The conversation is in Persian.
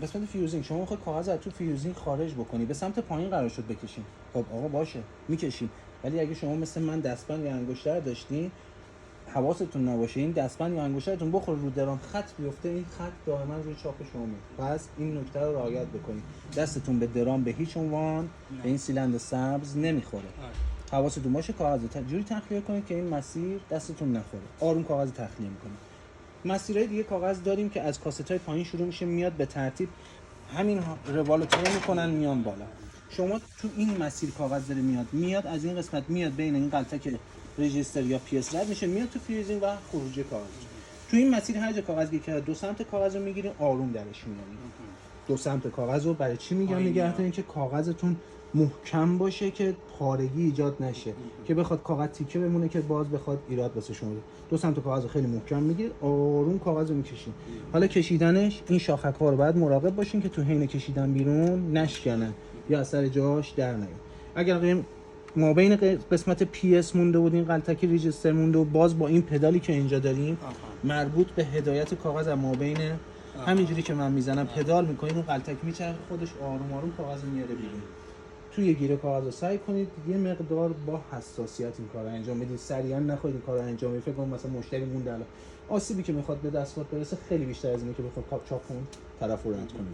قسمت فیوزینگ، شما میخوای کاغذ از تو فیوزینگ خارج بکنی، به سمت پایین قرار شد بکشیم. خب آقا باشه میکشیم، ولی اگه شما مثل من دستبند یا انگشتر داشتین، حواستون نباشه این دستبند یا انگشترتون بخوره رو درام خط بیفته، این خط دائما روی چاپ شما میاد. پس این نکته رو رعایت بکنید، دستتون به درام به هیچ عنوان به این سیلندر سبز نمیخوره. حواستون باشه کاغذ جوری تخلیه کنید که این مسیر دستتون نخوره. آروم کاغذ تخلیه میکنید. مسیرهای دیگه کاغذ داریم که از کاستای پایین شروع میشه میاد به ترتیب همین روالو طی میکنن میان بالا. شما تو این مسیر کاغذ داره میاد از این قسمت میاد بین این غلطک رجیستر یا پی اس رد میشه میاد تو فیوزینگ و خروجی کاغذ. تو این مسیر هر جا کاغذ که دو سمت کاغذ رو میگیریم آروم درش میاریم. دو سمت کاغذ رو برای چی میگم نگه دارین؟ که کاغذتون محکم باشه که پارگی ایجاد نشه، که بخواد کاغذ تیکه بمونه که باز بخواد ایراد واسه شما. دو سمت کاغذ رو خیلی محکم میگیرید، آروم کاغذ رو میکشین. حالا کشیدنش این شاخک ها رو باید مراقب باشین که تو حین کشیدن بیرون نشکنن یا از سر جاش در نیاد. اگر ما بین قسمت پی اس مونده بود این غلطکی رجیستر مونده و باز با این پدالی که اینجا داریم مربوط به هدایت کاغذ ما بین همینجوری که من میزنم پدال میکنید اون غلطک میچرخه خودش آروم آروم کاغذ میاره بیرون. توی گیره کاغذ رو سعی کنید یه مقدار با حساسیت این کارو انجام بدید، سریعا نخواهید این کارو انجام بدید. فکر کنم مثلا مشتری مونده الان آسیبی که میخواد به دستگاه برسه خیلی بیشتر از اینه که بخواد چاپ کنه طرف رو رد کنه.